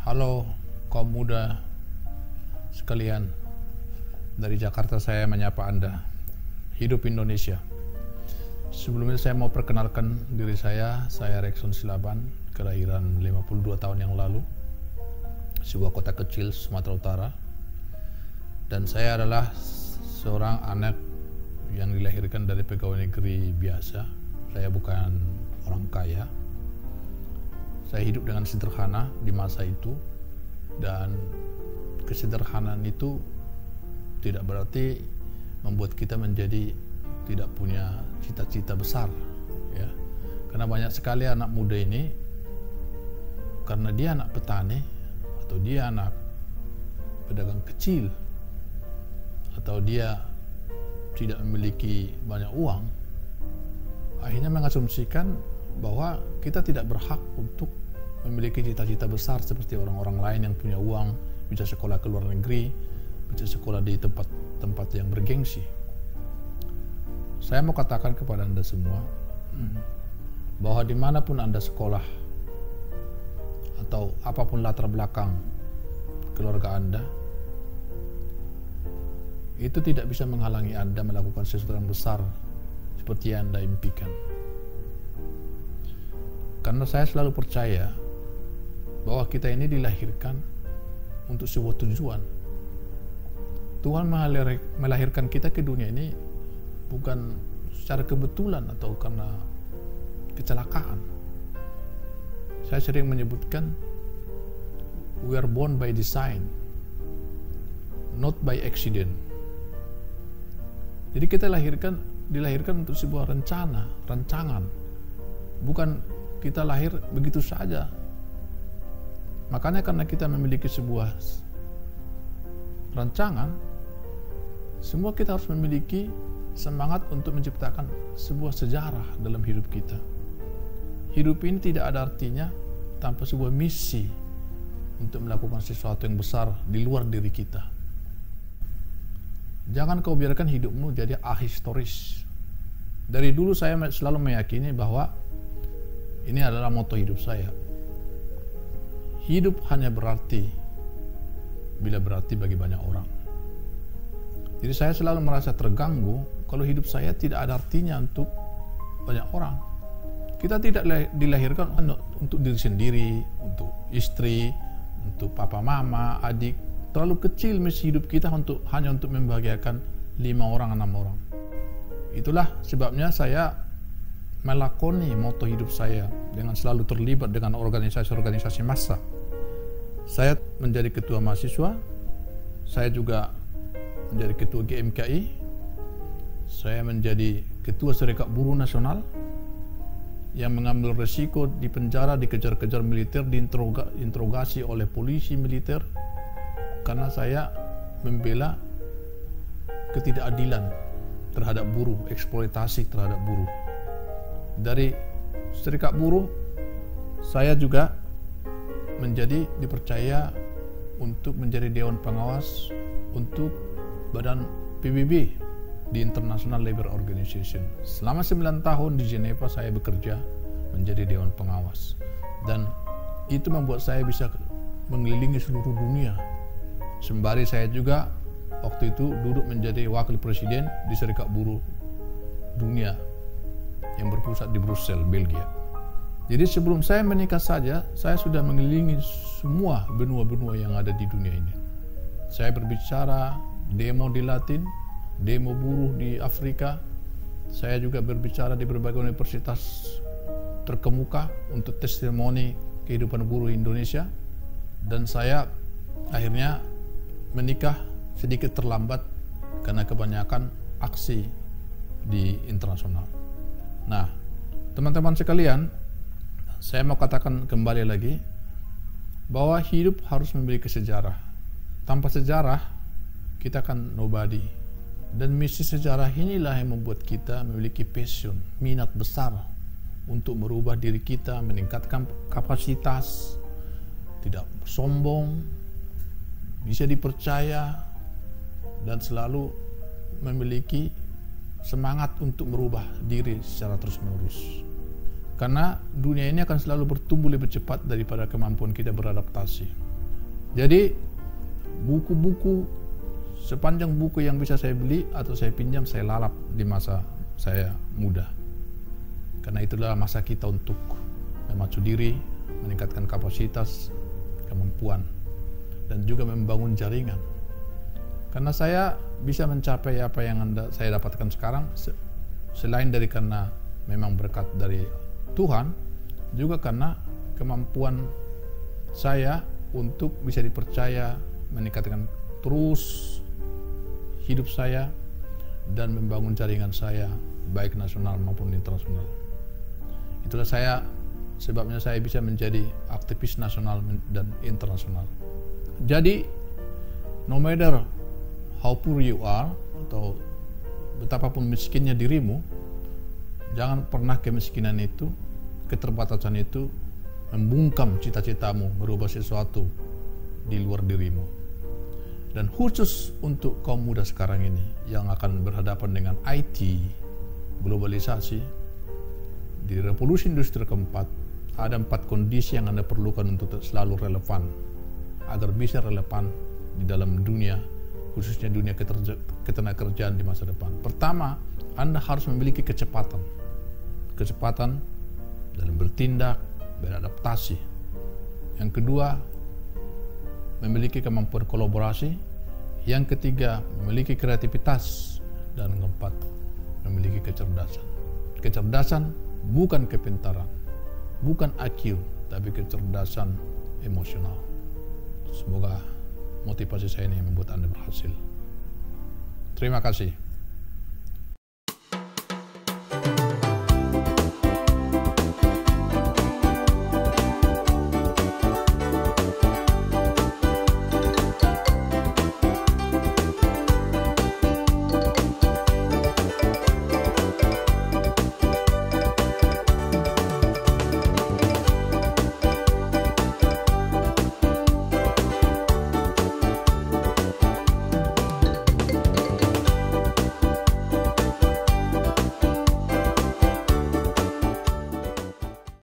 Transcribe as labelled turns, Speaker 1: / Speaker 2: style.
Speaker 1: Halo kaum muda sekalian, dari Jakarta saya menyapa Anda. Hidup Indonesia. Sebelumnya saya mau perkenalkan diri saya Rekson Silaban, kelahiran 52 tahun yang lalu, sebuah kota kecil Sumatera Utara. Dan saya adalah seorang anak yang dilahirkan dari pegawai negeri biasa. Saya bukan orang kaya. Saya hidup dengan sederhana di masa itu, dan kesederhanaan itu tidak berarti membuat kita menjadi tidak punya cita-cita besar, ya. Karena banyak sekali anak muda ini, karena dia anak petani atau dia anak pedagang kecil atau dia tidak memiliki banyak uang, akhirnya mengasumsikan bahwa kita tidak berhak untuk memiliki cita-cita besar seperti orang-orang lain yang punya uang, bisa sekolah ke luar negeri, bisa sekolah di tempat-tempat yang bergengsi. Saya mau katakan kepada Anda semua bahwa dimanapun Anda sekolah atau apapun latar belakang keluarga Anda, itu tidak bisa menghalangi Anda melakukan sesuatu yang besar seperti yang Anda impikan. Karena saya selalu percaya bahwa kita ini dilahirkan untuk sebuah tujuan. Tuhan melahirkan kita ke dunia ini bukan secara kebetulan atau karena kecelakaan. Saya sering menyebutkan we are born by design, not by accident. Jadi kita dilahirkan untuk sebuah rancangan. Bukan kita lahir begitu saja. Makanya karena kita memiliki sebuah rancangan, semua kita harus memiliki semangat untuk menciptakan sebuah sejarah dalam hidup kita. Hidup ini tidak ada artinya tanpa sebuah misi untuk melakukan sesuatu yang besar di luar diri kita. Jangan kau biarkan hidupmu jadi ahistoris. Dari dulu saya selalu meyakini bahwa ini adalah moto hidup saya. Hidup hanya berarti bila berarti bagi banyak orang. Jadi saya selalu merasa terganggu kalau hidup saya tidak ada artinya untuk banyak orang. Kita tidak dilahirkan untuk diri sendiri, untuk istri, untuk papa mama, adik. Terlalu kecil misi hidup kita hanya untuk membahagiakan 5 orang, 6 orang. Itulah sebabnya saya melakoni moto hidup saya dengan selalu terlibat dengan organisasi-organisasi massa. Saya menjadi ketua mahasiswa, saya juga menjadi ketua GMKI, saya menjadi ketua Serikat Buruh Nasional yang mengambil resiko di penjara, dikejar-kejar militer, diinterogasi oleh polisi militer karena saya membela ketidakadilan terhadap buruh, eksploitasi terhadap buruh. Dari Serikat Buruh, saya juga dipercaya untuk menjadi Dewan Pengawas untuk Badan PBB di International Labour Organization. Selama 9 tahun di Geneva saya bekerja menjadi Dewan Pengawas, dan itu membuat saya bisa mengelilingi seluruh dunia. Sembari saya juga waktu itu duduk menjadi Wakil Presiden di Serikat Buruh Dunia yang berpusat di Brussels, Belgia. Jadi sebelum saya menikah saja, saya sudah mengelilingi semua benua-benua yang ada di dunia ini. Saya berbicara demo di Latin, demo buruh di Afrika. Saya juga berbicara di berbagai universitas terkemuka untuk testimoni kehidupan buruh Indonesia. Dan saya akhirnya menikah sedikit terlambat karena kebanyakan aksi di internasional. Nah, teman-teman sekalian, saya mau katakan kembali lagi bahwa hidup harus memiliki sejarah. Tanpa sejarah, kita akan nobody. Dan misi sejarah inilah yang membuat kita memiliki passion, minat besar untuk merubah diri kita, meningkatkan kapasitas, tidak sombong, bisa dipercaya, dan selalu memiliki semangat untuk merubah diri secara terus-menerus. Karena dunia ini akan selalu bertumbuh lebih cepat daripada kemampuan kita beradaptasi. Jadi buku-buku, sepanjang buku yang bisa saya beli atau saya pinjam, saya lalap di masa saya muda. Karena itulah masa kita untuk memacu diri, meningkatkan kapasitas, kemampuan, dan juga membangun jaringan. Karena saya bisa mencapai apa yang saya dapatkan sekarang, selain dari karena memang berkat dari Tuhan, juga karena kemampuan saya untuk bisa dipercaya, meningkatkan terus hidup saya, dan membangun jaringan saya, baik nasional maupun internasional. Itulah sebabnya saya bisa menjadi aktivis nasional dan internasional. Jadi, no matter how poor you are, atau betapapun miskinnya dirimu, jangan pernah kemiskinan itu, keterbatasan itu membungkam cita-citamu merubah sesuatu di luar dirimu. Dan khusus untuk kaum muda sekarang ini yang akan berhadapan dengan IT, globalisasi, di revolusi industri keempat, ada 4 kondisi yang Anda perlukan untuk selalu relevan, agar bisa relevan di dalam dunia, khususnya dunia ketenagakerjaan di masa depan. Pertama, Anda harus memiliki kecepatan dalam bertindak, beradaptasi. Yang kedua, memiliki kemampuan kolaborasi. Yang ketiga, memiliki kreativitas. Dan yang keempat, memiliki kecerdasan. Kecerdasan bukan kepintaran, bukan IQ, tapi kecerdasan emosional. Semoga motivasi saya ini membuat Anda berhasil. Terima kasih.